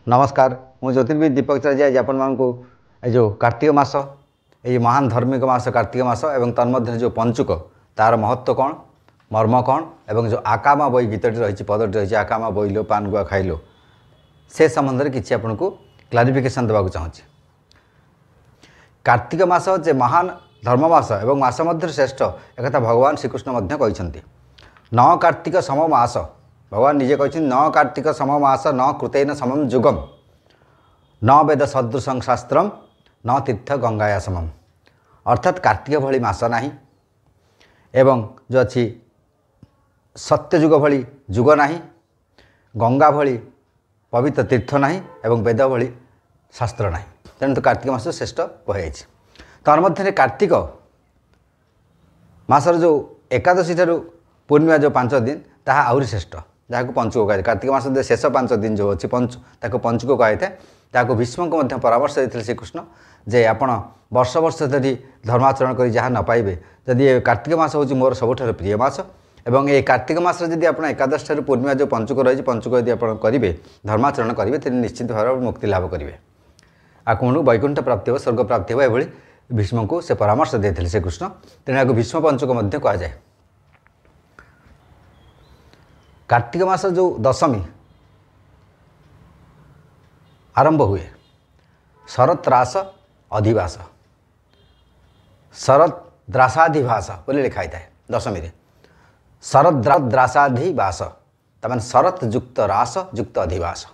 नमस्कार मु ज्योतिर्विद दीपक चार्य आज आपको जो कार्तिक मास ये महान धार्मिक मास कार्तिक मास एवं तन्मध्य जो पंचुक तार महत्व कौन मर्म कौन एवं जो आकामा बई गीतटी रही पदटी रही आकामा बइलो पान गुआ खाइलो से संबंध में किसी आपन को क्लारिफिकेशन देवाक चाहूँगी। कार्तिक मास जे महान धर्ममास एवं मास मध्य श्रेष्ठ एक भगवान श्रीकृष्ण कहते न कार्तिक सम मास भगवान निजे कहते न कार्तिक सम मास न कृतेन समम जुगम न वेद सदृशं शास्त्रम न तीर्थ गंगाया समम अर्थात कार्तिक भली मास नहीं एवं जो अच्छी सत्यजुग भली जुग नहीं गंगा भली पवित्र तीर्थ नहीं एवं वेद भली शास्त्र नहीं तेणु तो कार्तिक मास श्रेष्ठ कहुई। तार मध्य कार्तिक मासर जो एकादशी ठारू पूर्णिमा जो 5 दिन ताहा आहुरी श्रेष्ठ जहाँ को पंचुक कहे कार्तिक मास शेष 5 दिन जो अच्छी पंचुक कही था भीष्म को परामर्श देते श्रीकृष्ण जे आपण वर्ष वर्ष यदि धर्माचरण कर जहाँ न पाइबे जदि कार्तिक मास हूँ मोर सबुठ प्रिय मास एवं ये कार्तिक मास जदि आप एकादश ठारू पूर्णिमा जो पंचुक रही पंचुक यदि आप करेंगे धर्माचरण करेंगे तेज निश्चित भाव मुक्ति लाभ करेंगे आपको वैकुंठ प्राप्ति हो स्वर्ग प्राप्ति हो यह भीष्म को से परामर्श देते श्रीकृष्ण तेणु या भीष्म पंचुक कहुए। कार्तिक मास जो दशमी आरंभ हुए शरत रास अधिवास शरत द्रासाधिवास बोले लिखाई था दशमी रे शरत द्रासाधिवास तमाने शरत युक्त रास युक्त अधिवास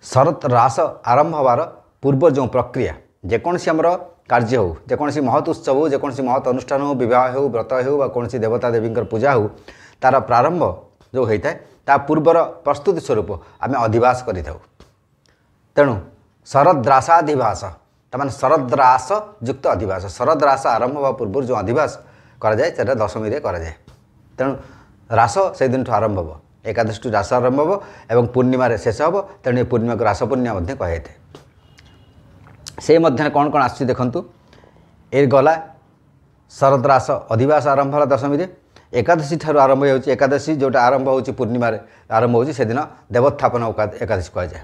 शरत रास आरंभ हबार पूर्व जो प्रक्रिया जेकोसी आमर कार्य हो जेकोसी महत उत्सव हो जेकोसी महत अनुष्ठान हो विवाह हो व्रत हो कौन देवता देवी पूजा हो तार प्रारंभ जो होता है ता पूर्वर प्रस्तुति स्वरूप आम अधिवास करि थाउ तेणु शरद्रासाधिवास तमाने शरद्रास युक्त अधिवास शरद्रास आरंभ हवा पूर्व जो अधिवास कराए से दशमी रे कराए तेणु रास से दिन आरंभ हो एकादश रास आरंभ हो एवं पूर्णिम शेष हो तेणु पूर्णिमा को रास पूर्णिमा कही था से मध्य कौन कौन आसुची देखंतु ए गला शरद्रास अधिवास आरंभ है दशमी रे एकादशी ठारू आरंभ हो एकादशी जोटा आरंभ हो पूर्णिम आरंभ हो दिन देवोत्थापन एकादशी कहुए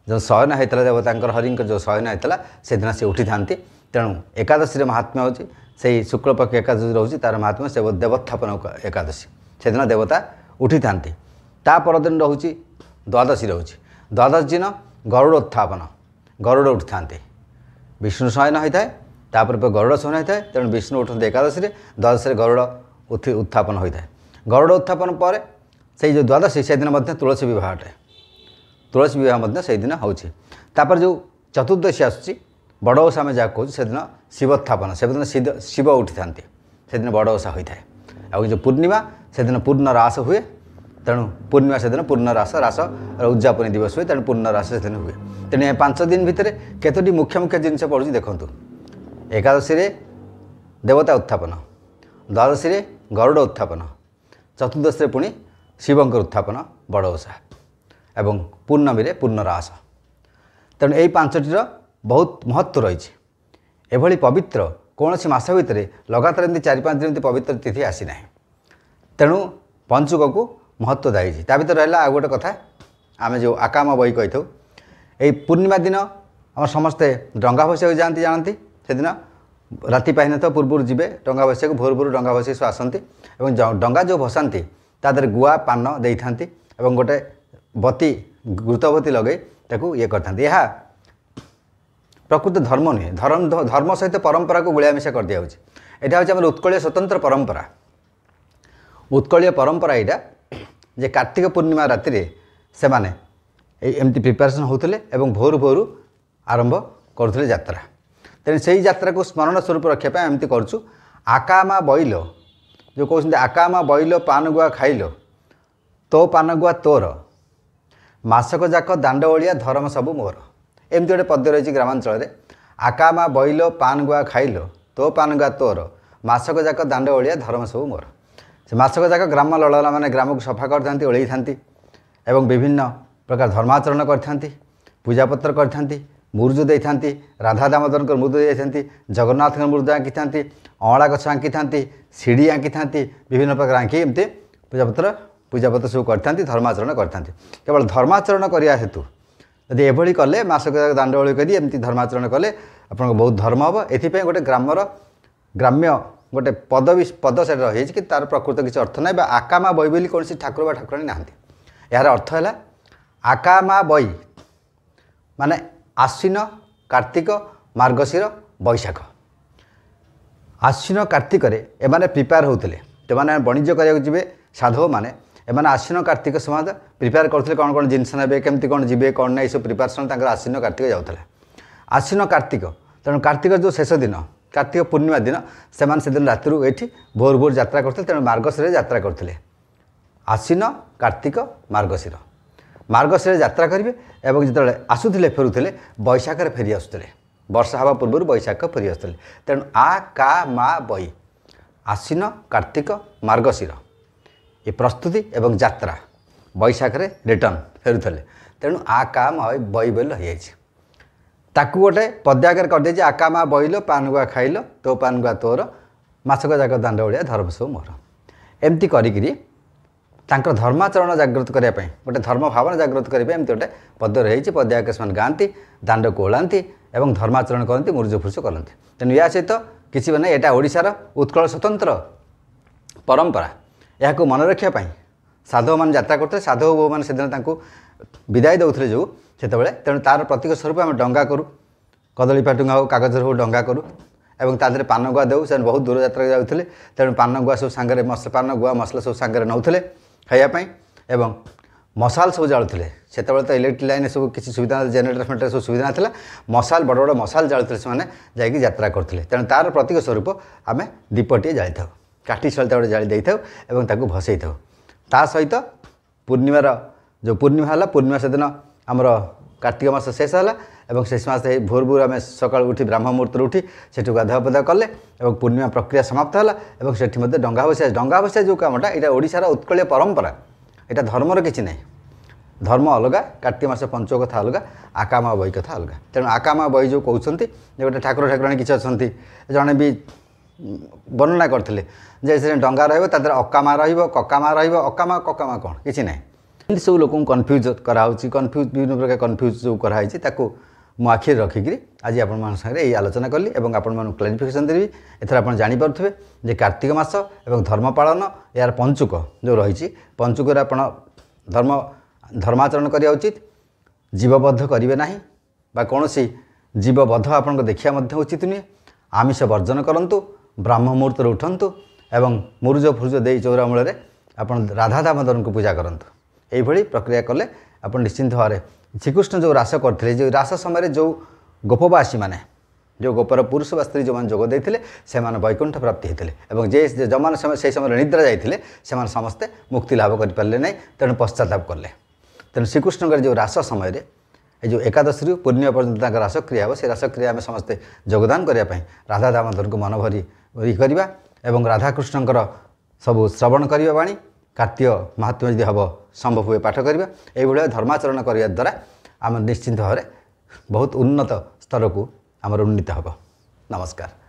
जो शयन होता देवता हरि जो शयन होता से दिन से उठी था तेणु एकादशी महात्म्य हो से शुक्ल पक्ष एकादशी रोचे तार महात्म्य से देवोत्थापन एकादशी से दिन देवता उठी था परदिन रोचे द्वादशी रोचे द्वादश दिन गरुड़ोत्थापन गरुड़ उठी था विष्णु शयन होता है गरुड़ शयन होता है तेणु विष्णु उठते एकादशी द्वादश गरुड़ उत्थापन होता है गरुड़ उत्थापन पर से जो द्वादशी से दिन तुलसी विवाह अटे तुलसी विवाह से दिन होपर जो चतुर्दशी आसूँ बड़ ओषा आम जहाँ कहूँ से दिन शिवोत्थापन से दिन शिव उठी था से दिन बड़ ओषा होता है और जो पूर्णिमा से दिन पूर्ण रास हुए तेणु पूर्णिमा से दिन पूर्ण रास रास उद्यापन दिवस हुए तेणु पूर्ण रास से दिन हुए तेणु ये 5 दिन भितर केतोटी मुख्य मुख्य जिनस पड़ू देखूँ एकादशी देवता उत्थापन द्वादशी रे गरुड़ उत्थापन चतुर्दशी पुणी शिवंकर उत्थापन बड़ ओषा एवं पूर्णमी पूर्ण रास तेणु यही 5टीर बहुत महत्व रही एभली पवित्र कौन सी मस भितर लगातार एमती 4-5 दिन पवित्र तिथि आसीना तेणु पंचुक को महत्व दाई ता भर रहा गोटे कथा आम जो आकाम बही कही था यही पूर्णिमा दिन आम समस्ते डंगा भसा जाती जानती से दिन राति पाइन तो पूर्व जी डंगा भसा भोर भोर डंगा भसा सब आसती डंगा जो भसाती तादर गुआ पान दे था गोटे बती गुरुतबती लगे ये करते यह प्रकृत धर्म नुहे धर्म सहित परंपरा को गुलिया मिशा कर दिया यहाँ हूँ उत्कल स्वतंत्र परंपरा उत्कल परंपरा यहाँ जे कार्तिक पूर्णिमा राति से माने एमती प्रिपेरेसन होते भोर भोर आरंभ करुले यात्रा तेणु से यात्रा को स्मरण स्वरूप रखापी एमती करूँ आकामा बैल जो कहते आकामा बैल पान गुआ खाइल तो पान गुआ तोर मासक जाक दांड ओलिया धर्म सबू मोर एमती गोटे पद्य रही ग्रामांचल आकामा बैल पान गुआ खाइल तो पान गुआ तोर मासक जाक दांड ओलिया धर्म सबू मोर से मासक जाक ग्राम लड़ला मैंने ग्राम को सफा करते ओल्ई था एवं विभिन्न प्रकार धर्माचरण करते पूजापत्र करते मुर्ज दे था राधा दामोदर मुर्ज दे जगन्नाथ मुर्ज आँकी था अँला गछ आँकी था सीढ़ी आँकी था विभिन्न प्रकार आँकी एमती पूजापत्र सब करते धर्माचरण करते केवल धर्माचरण करने हेतु यदि एभली कले मासक जाक दांडबोली करी एमती धर्माचरण कले आपन बहुत धर्म हम एथि गोटे ग्राम्य गोटे पद से रही कि तार प्रकृत किसी अर्थ ना आकामा बई बोली कौन ठाकुर बा ठाकुराणी ना यार अर्थ है आकामा बई माने आश्विन कार्तिक मार्गशीर बैशाख आश्विन कार्तिक एमाने प्रिपेयर होते जो मैंने वाणिज्य कराया साधु मैंने एमाने आश्विन कार्तिक समय प्रिपेयर करते कौन कौन जिनस ने केमती कौन जी कौन ना सब प्रिपेरेसन आश्विन कार्तिक जाऊला आश्विन कार्तिक तेणु कार्तिक जो शेष दिन कार्तिक पूर्णिमा दिन से दिन राति ये भोर भोर यात्रा करते तेणु मार्गशीर यात्रा करते आश्विन कार्तिक मार्गशीर यात्रा करेंगे और जो आसुले फेरुले बैशाख फेरी आसुले वर्षा हवा पूर्व बैशाख फेरी आसुले तेणु आ का मा बई आश्विन कार्तिक मार्गशीर ये प्रस्तुति एवं यात्रा बैशाख रिटर्न फेरुले तेणु आ का मा बई बोली रही ताकू गोटे पद्याकर करदे आका मा बइल पानुआ खाइल तो पानुआ तोर मासक जाक दांड ओडिया धर्म सब मोर एमती करी धर्माचरण जागृत करने गोटे धर्म भावना जागृत करने एमती गोटे पद रही पद्याकर से गाँति दांड को ओलांती एवं धर्माचरण करती मुर्ज फुर्ज करती तेणु या सहित किसी मैंने यहाँ ओडिशार उत्कल स्वतंत्र परंपरा या मन रखापी साधु मैंने यात्रा करते साधु बो मैंने से विदाय दौले जो सेतबेले तेणु तार प्रतीक स्वरूप आम डंगा करूँ कदली पाटुंगा हो कागज हो डंगा करूँ और तादेह पान गुआ देऊ से बहुत दूर यात्रा जाते तेणु पान गुआ सब सांगे पान गुआ मसला सब सांगे नौले खायापी एवं मसाल सब जालुले से तो इलेक्ट्रिक लाइन सब किसी सुविधा जेनेटर फेनेटर सब सुविधा ना मसाल बड़ बड़ मसाल जालुले से यात्रा करते तेणु तार प्रतीक स्वरूप आम दीपटे जाली था काठी सलिता गोटे जाली देता भसई था ता सहित पूर्णिमार जो पूर्णिमा है पूर्णिमा से दिन आमर कार्तिक मास शेष है और शेष मास भोर भोर आम सका उठी ब्राह्म मुहूर्त उठी से गाधुआ पाधुआ कले और पूर्णिमा प्रक्रिया समाप्त है और से डंगा बसिया जो कमटा यहाँ ओडिशार उत्कलीय परंपरा यहाँ धर्मर किसी ना धर्म अलग कार्तिक मास पंच कथा अलग आकामा बई कथा अलग तेणु आकामा बई जो कहते गोटे ठाकुर ठाकुराणी किसी अच्छा जड़े भी वर्णना करते जे डंगा रही अकामा रकामा रकामा ककामा कौन किसी ना सब लोक कन्फ्यूज कराऊँच कन्फ्यूज विभिन्न प्रकार कन्फ्यूज जो कराई मो आखिर रखिकी आज आपण सागे आलोचना कली और आपण क्लारिफिकेशन देवी एथर आप जापे जे कार्तिक मास और धर्म पालन यार पंचुक जो रही पंचुक धर्माचरण करने उचित जीवबद्ध करेंगे ना कौन जीवबद्ध आपको देखा उचित नुहे आमिष वर्जन करूँ ब्राह्म मुहूर्त उठंतु एवं मुरुज फुरुज दे चौरा मूल आप राधा दामोदर को पूजा करूँ यही प्रक्रिया कले आप निश्चिंत भाव श्रीकृष्ण जो रास करते जो रास समय जो गोपवासी माने जो गोपर पुरुष बा स्त्री जो मैंने जोग देते से वैकुंठ प्राप्ति होते और जे जो मैंने से समय निद्रा जाते से समस्ते मुक्ति लाभ करें ना तेणु पश्चाताप कले तेणु श्रीकृष्ण जो रास समय जो एकादशी रु पूर्णिमा पर्यंत रासक्रिया हे से रासक्रिया आम समस्ते योगदान करने राधा दामोदर को मन भरी करवा और राधाकृष्णकर सब श्रवण करवा बाणी कार्तिक महात्म्य यदि हम संभव हुए पाठ करवा ये धर्माचरण करने द्वारा आम निश्चिंत भाव बहुत उन्नत स्तर को आमर उन्नीत हम। नमस्कार।